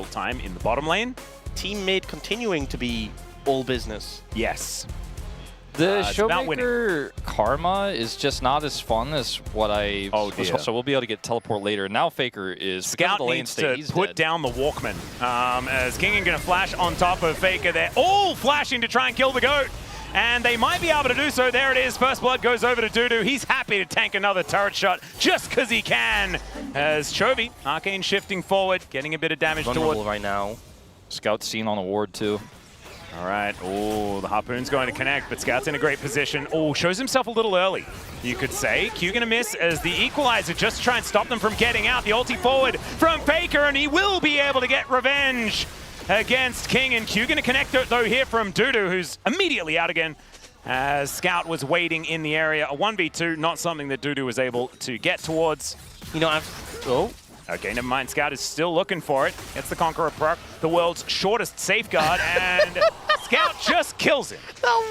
difficult time in the bottom lane. Team mid continuing to be all business. Yes. The Showmaker Karma is just not as fun as what I was. So we'll be able to get teleport later. Now Faker is Scout needs to put down the Walkman. As King going to flash on top of Faker. They're all flashing to try and kill the GOAT. And they might be able to do so. There it is. First blood goes over to Dudu. He's happy to tank another turret shot just because he can. As Chovy, Arcane shifting forward, getting a bit of damage towards right now. Scout seen on a ward too. All right. Oh, the Harpoon's going to connect, but Scout's in a great position. Oh, shows himself a little early, you could say. Q going to miss as the equalizer just to try and stop them from getting out. The ulti forward from Faker, and he will be able to get revenge against King. And Q going to connect though here from Dudu, who's immediately out again as Scout was waiting in the area. A 1v2, not something that Dudu was able to get towards. You know, Okay, never mind. Scout is still looking for it. Gets the Conqueror proc, the world's shortest safeguard, and Scout just kills him.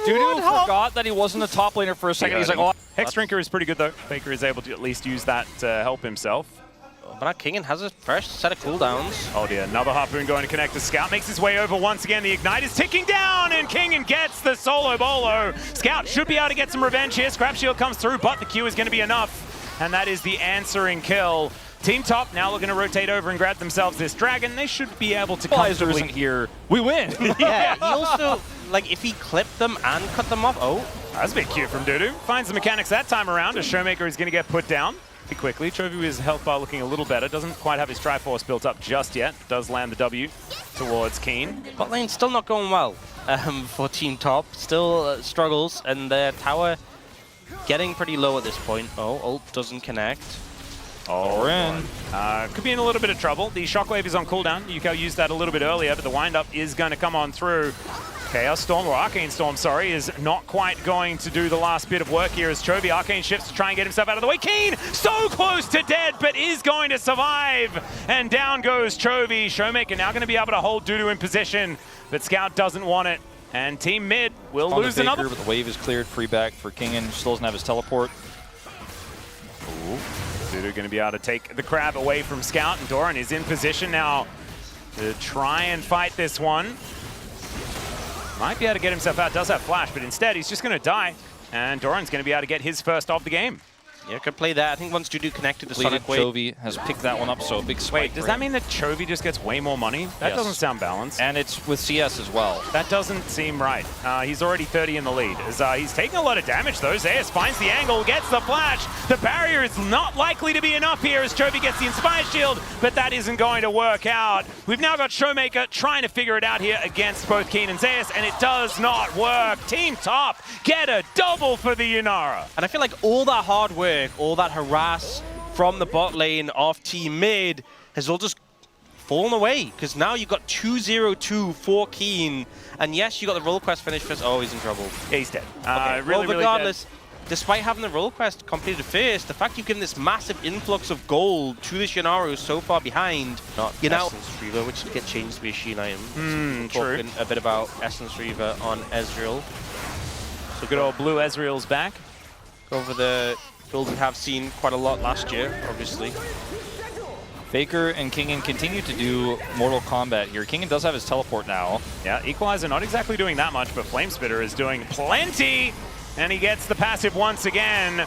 Dudu forgot that he wasn't a top laner for a second. He's like, oh. Hex Drinker is pretty good, though. Faker is able to at least use that to help himself. But now Kingen has a fresh set of cooldowns. Oh dear, another Harpoon going to connect. The Scout makes his way over once again. The Ignite is ticking down, and Kingen gets the solo bolo. Scout should be able to get some revenge here. Scrap Shield comes through, but the Q is going to be enough. And that is the answering kill. Team top now looking to rotate over and grab themselves this dragon. They should be able to comfortably isn't here. We win. Yeah, he also, like, if he clipped them and cut them off, that's a bit cute from Dudu. Finds the mechanics that time around. A Showmaker is going to get put down pretty quickly. Chovy with his health bar looking a little better. Doesn't quite have his Triforce built up just yet. Does land the W towards Keen. Bot lane's still not going well for Team top. Still struggles, and their tower getting pretty low at this point. Oh, ult doesn't connect. Oh, we're in. Could be in a little bit of trouble. The Shockwave is on cooldown. Yuko used that a little bit earlier, but the windup is going to come on through. Chaos Storm, or Arcane Storm, sorry, is not quite going to do the last bit of work here as Chovy Arcane shifts to try and get himself out of the way. Keen, so close to dead, but is going to survive. And down goes Chovy. Showmaker now going to be able to hold Dudu in position, but Scout doesn't want it. And Team Mid will lose another. But the wave is cleared, free back for Kingen. Still doesn't have his teleport. Ooh. Dudu going to be able to take the crab away from Scout, and Doran is in position now to try and fight this one. Might be able to get himself out, does have flash, but instead he's just going to die, and Doran's going to be able to get his first of the game. Yeah, could play that. I think once Dudu connected the Sonic Wave. Chovy has picked that one up, so a big spike. Wait, does that mean that Chovy just gets way more money? That doesn't sound balanced. And it's with CS as well. That doesn't seem right. He's already 30 in the lead. He's taking a lot of damage, though. Zeus finds the angle, gets the flash. The barrier is not likely to be enough here as Chovy gets the Inspire Shield, but that isn't going to work out. We've now got Showmaker trying to figure it out here against both Keen and Zeus, and it does not work. Team top get a double for the Yunara. And I feel like all that hard work, all that harass from the bot lane of Team Mid has all just fallen away, because now you've got 2-0-2 for Keen, and yes, you got the role quest finish first. Oh, he's in trouble. Yeah, he's dead. Okay. Well, regardless, despite having the role quest completed first, the fact you've given this massive influx of gold to this Yunara who's so far behind, you know, Essence Reaver, which should get changed to be a Sheen item. True. Talking a bit about Essence Reaver on Ezreal. So good old blue Ezreal's back. Over the build we have seen quite a lot last year, obviously. Faker and Kingen continue to do Mortal Kombat here. Kingen does have his teleport now. Yeah, Equalizer not exactly doing that much, but Flamespitter is doing plenty, and he gets the passive once again.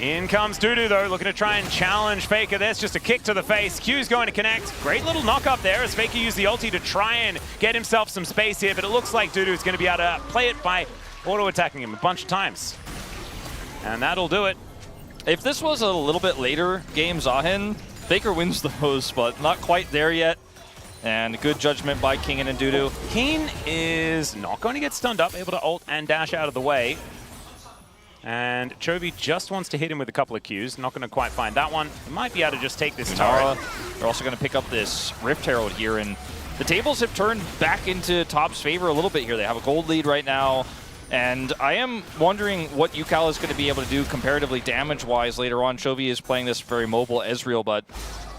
In comes Dudu, though, looking to try and challenge Faker. There's just a kick to the face. Q's going to connect. Great little knock up there as Faker used the ulti to try and get himself some space here, but it looks like Dudu is going to be able to play it by auto-attacking him a bunch of times. And that'll do it. If this was a little bit later game Zahin, Faker wins those, but not quite there yet. And good judgment by Kingen and Dudu. Keen is not going to get stunned up, able to ult and dash out of the way. And Chovy just wants to hit him with a couple of Qs. Not going to quite find that one. Might be able to just take this turret. They're also going to pick up this Rift Herald here. And the tables have turned back into Top's favor a little bit here. They have a gold lead right now. And I am wondering what UCal is going to be able to do comparatively damage-wise later on. Chovy is playing this very mobile Ezreal, but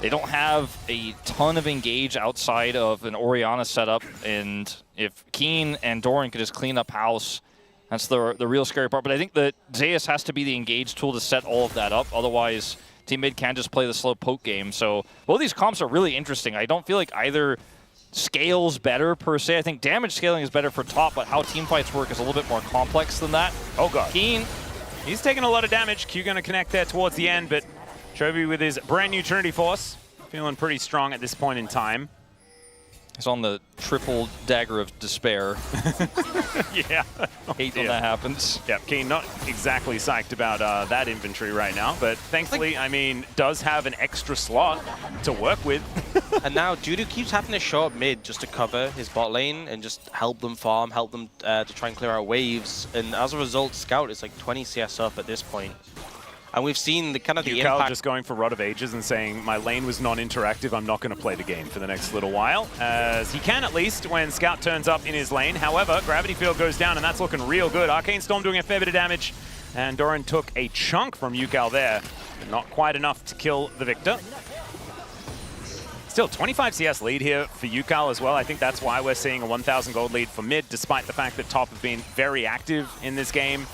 they don't have a ton of engage outside of an Orianna setup. And if Keen and Doran could just clean up house, that's the real scary part. But I think that Zeus has to be the engage tool to set all of that up. Otherwise, Team Mid can just play the slow poke game. So both these comps are really interesting. I don't feel like either scales better per se. I think damage scaling is better for top, but how team fights work is a little bit more complex than that. Oh god. Keen. He's taking a lot of damage. Q going to connect there towards the end, but Chovy with his brand new Trinity Force, feeling pretty strong at this point in time. He's on the triple dagger of despair. Yeah. Hate when that happens. Yeah, Keen not exactly psyched about that inventory right now, but thankfully, I mean, does have an extra slot to work with. And now Dudu keeps having to show up mid just to cover his bot lane and just help them farm, help them to try and clear out waves. And as a result, Scout is like 20 CS up at this point. And we've seen the kind of the impact. just going for Rod of Ages and saying, my lane was non-interactive, I'm not going to play the game for the next little while. As he can at least when Scout turns up in his lane. However, Gravity Field goes down and that's looking real good. Arcane Storm doing a fair bit of damage. And Doran took a chunk from Yukal there, but not quite enough to kill the Victor. Still, 25 CS lead here for Yukal as well. I think that's why we're seeing a 1,000 gold lead for mid, despite the fact that top have been very active in this game.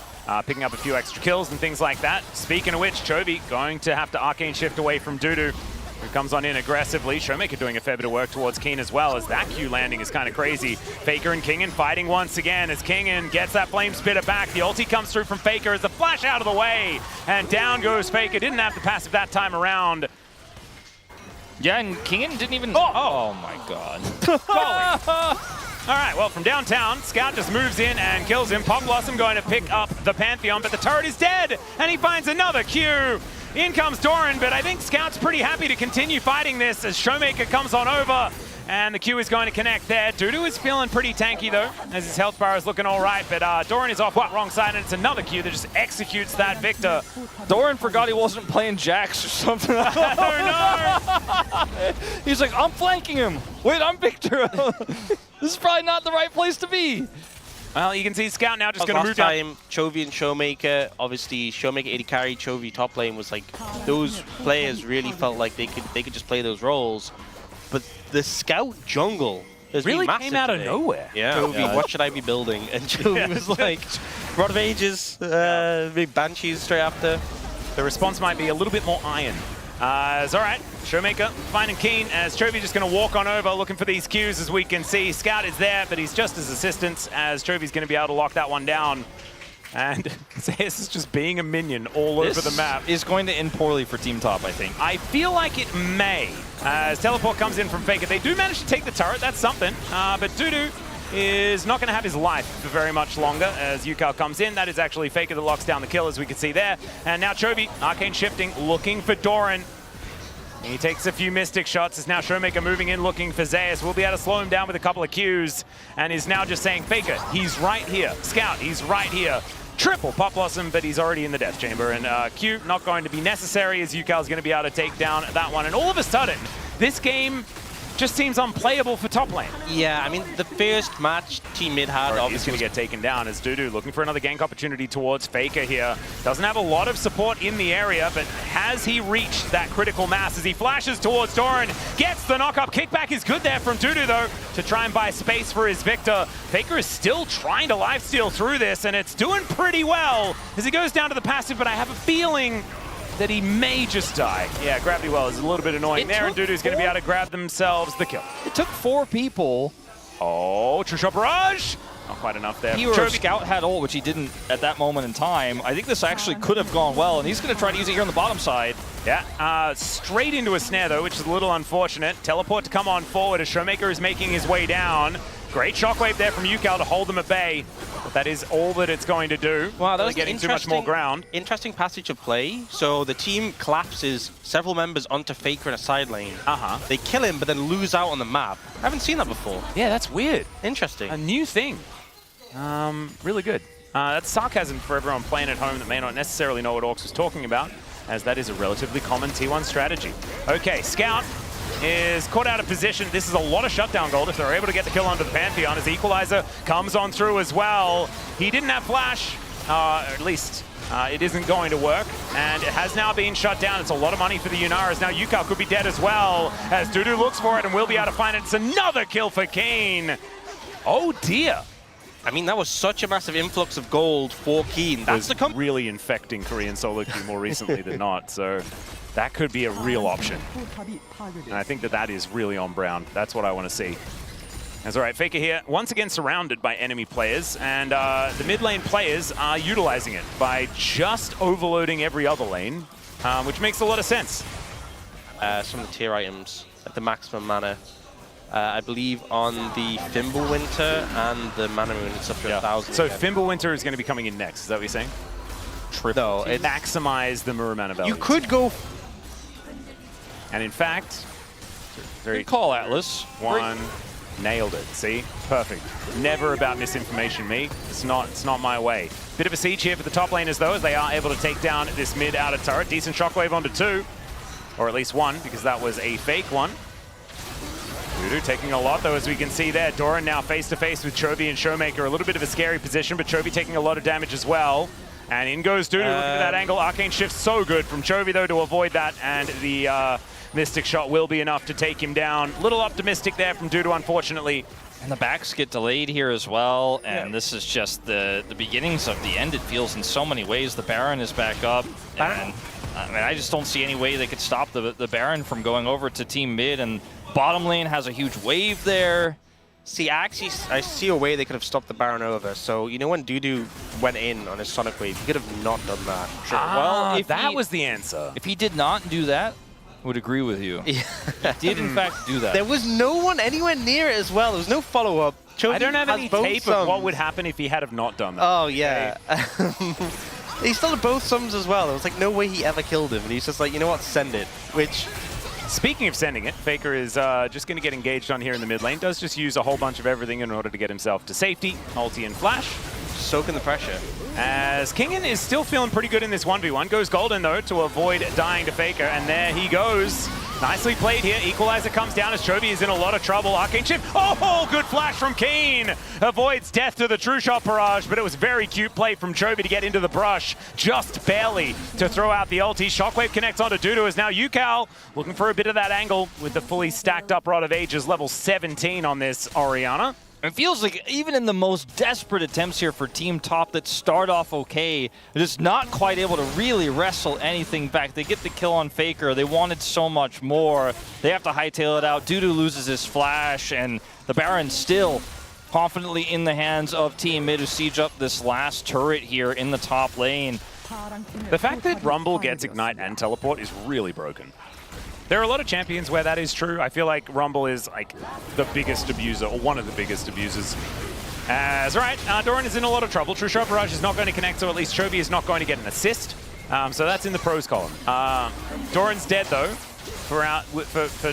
Picking up a few extra kills and things like that. Speaking of which, Chovy going to have to Arcane Shift away from Dudu, who comes on in aggressively. Showmaker doing a fair bit of work towards Keen as well, as that Q landing is kind of crazy. Faker and Kingen fighting once again as Kingen gets that Flame Spitter back. The ulti comes through from Faker as the flash out of the way, and down goes Faker. Didn't have the passive that time around. Yeah, and Kingen didn't even... Oh my god. All right, well, from downtown, Scout just moves in and kills him. Pop Blossom going to pick up the Pantheon, but the turret is dead, and he finds another Q. In comes Doran, but I think Scout's pretty happy to continue fighting this as Showmaker comes on over, and the Q is going to connect there. Dudu is feeling pretty tanky, though, as his health bar is looking all right, but Doran is off the wrong side, and it's another Q that just executes that Victor. Doran forgot he wasn't playing Jax or something. Oh, no! He's like, I'm flanking him. Wait, I'm Victor. This is probably not the right place to be. Well, you can see Scout now just going to move down. down. Last time, Chovy and Showmaker, obviously Showmaker 80 carry, Chovy top lane was like, those players really felt like they could just play those roles. But the Scout jungle has really been came out of today. nowhere. Yeah, Chovy, what should I be building? And Chovy was like, Rod of Ages, big Banshees straight after. The response might be a little bit more iron. It's all right. Showmaker finding Keen as Chovy just going to walk on over looking for these Qs as we can see. Scout is there, but he's just as assistance as Chovy's going to be able to lock that one down. And this is just being a minion all over the map. Is going to end poorly for Team Top, I think. I feel like it may. As Teleport comes in from Faker. They do manage to take the turret, that's something. But Dudu is not going to have his life for very much longer as Yukal comes in. That is actually Faker that locks down the kill, as we can see there. And now Chovy, Arcane shifting, looking for Doran. He takes a few Mystic shots. As now Showmaker moving in, looking for Zeus. We'll be able to slow him down with a couple of Qs. And is now just saying, Faker, he's right here. Scout, he's right here. Triple Pop Blossom, but he's already in the Death Chamber. And Q not going to be necessary as Yukal's going to be able to take down that one. And all of a sudden, this game just seems unplayable for top lane. Yeah, I mean, the first match Team Mid had Obviously going to get taken down as Dudu looking for another gank opportunity towards Faker here. Doesn't have a lot of support in the area, but has he reached that critical mass as he flashes towards Doran? Gets the knock-up. Kickback is good there from Dudu, though, to try and buy space for his Victor. Faker is still trying to lifesteal through this, and it's doing pretty well as he goes down to the passive, but I have a feeling that he may just die. Yeah, Gravity Well is a little bit annoying there, and Dudu's going to be able to grab themselves the kill. It took 4 people. Oh, True Shot Barrage! Not quite enough there. Hero Scout had ult, which he didn't at that moment in time. I think this actually could have gone well, and he's going to try to use it here on the bottom side. Yeah, straight into a snare, though, which is a little unfortunate. Teleport to come on forward as Showmaker is making his way down. Great shockwave there from Yukal to hold them at bay. But that is all that it's going to do. Wow, that was getting too much more ground. Interesting passage of play. So the team collapses several members onto Faker in a side lane. They kill him, but then lose out on the map. I haven't seen that before. Yeah, that's weird. Interesting. A new thing. Really good. That's sarcasm for everyone playing at home that may not necessarily know what Orcs was talking about, as that is a relatively common T1 strategy. Okay, Scout is caught out of position. This is a lot of shutdown gold if they're able to get the kill onto the Pantheon as Equalizer comes on through as well. He didn't have flash, or at least it isn't going to work, and it has now been shut down. It's a lot of money for the Yunaras. Now Yukal could be dead as well as Dudu looks for it and will be able to find it. It's another kill for Kane. Oh dear. I mean, that was such a massive influx of gold for Keen. That's the really infecting Korean solo queue more recently than not, so that could be a real option. And I think that is really on Brown. That's what I want to see. That's all right. Faker here, once again surrounded by enemy players, and the mid lane players are utilizing it by just overloading every other lane, which makes a lot of sense. Some of the tier items at the maximum mana. I believe on the Fimbulwinter and the Mana Moon, it's up to 1,000. So again. Fimbulwinter is going to be coming in next, is that what you're saying? No, To maximize the Mirror Mana value. you could go... And in fact, very Good call, Atlas. one, nailed it, see? Perfect. Never about misinformation, me. It's not my way. Bit of a siege here for the top laners, though, as they are able to take down this mid outer turret. Decent shockwave onto 2, or at least 1, because that was a fake one. Dudu taking a lot, though, as we can see there. Doran now face-to-face with Chovy and Showmaker. A little bit of a scary position, but Chovy taking a lot of damage as well. And in goes Dudu, looking at that angle. Arcane Shift so good from Chovy, though, to avoid that. And the Mystic Shot will be enough to take him down. Little optimistic there from Dudu, unfortunately. And the backs get delayed here as well, and this is just the beginnings of the end, it feels, in so many ways. The Baron is back up, and I mean, I just don't see any way they could stop the Baron from going over to Team Mid, and bottom lane has a huge wave there. See, I see a way they could have stopped the Baron over. So, you know when Dudu went in on his Sonic Wave, he could have not done that. Sure. Well, if that he, was the answer. If he did not do that, I would agree with you. He did, in fact, do that. There was no one anywhere near it as well. There was no follow-up. I don't have any tape of what would happen if he had have not done that. Oh, yeah. He still had both sums as well. There was like no way he ever killed him. And he's just like, you know what, send it. Which... Speaking of sending it, Faker is just going to get engaged on here in the mid lane. Does just use a whole bunch of everything in order to get himself to safety. Ulti and flash. Soaking the pressure. As Kingen is still feeling pretty good in this 1v1. Goes golden, though, to avoid dying to Faker. And there he goes. Nicely played here. Equalizer comes down as Chovy is in a lot of trouble. Arcane Shift. Oh, good flash from Keen. Avoids death to the True Shot barrage, but it was very cute play from Chovy to get into the brush. Just barely to throw out the ulti. Shockwave connects onto Dudu as now Yukal looking for a bit of that angle with the fully stacked up Rod of Ages, level 17 on this Orianna. It feels like even in the most desperate attempts here for Team Top that start off okay, they're just not quite able to really wrestle anything back. They get the kill on Faker. They wanted so much more. They have to hightail it out. Dudu loses his flash, and the Baron still confidently in the hands of Team Mid, who siege up this last turret here in the top lane. The fact that Rumble gets Ignite and Teleport is really broken. There are a lot of champions where that is true. I feel like Rumble is like the biggest abuser, or one of the biggest abusers. As right, Doran is in a lot of trouble. True Shot Barrage is not going to connect, so at least Chovy is not going to get an assist. So that's in the pros column. Doran's dead though, for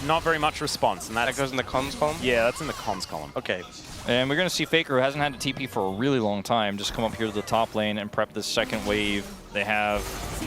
not very much response, and that goes in the cons column? Yeah, that's in the cons column. Okay. And we're going to see Faker, who hasn't had a TP for a really long time, just come up here to the top lane and prep this second wave. They have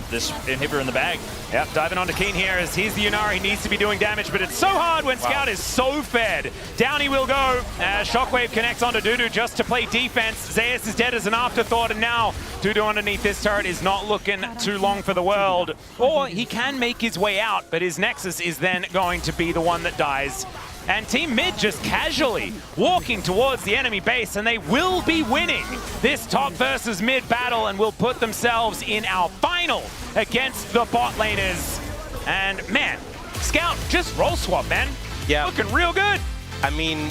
this inhibitor in the bag. Yep, diving onto Keen here as he's the Yunara. He needs to be doing damage, but it's so hard when Scout is so fed. Down he will go as Shockwave connects onto Dudu just to play defense. Zeus is dead as an afterthought, and now Dudu underneath this turret is not looking too long for the world. Or he can make his way out, but his Nexus is then going to be the one that dies. And Team Mid just casually walking towards the enemy base, and they will be winning this top versus mid battle and will put themselves in our final against the bot laners. And man, Scout, just roll swap, man. Yeah. Looking real good. I mean,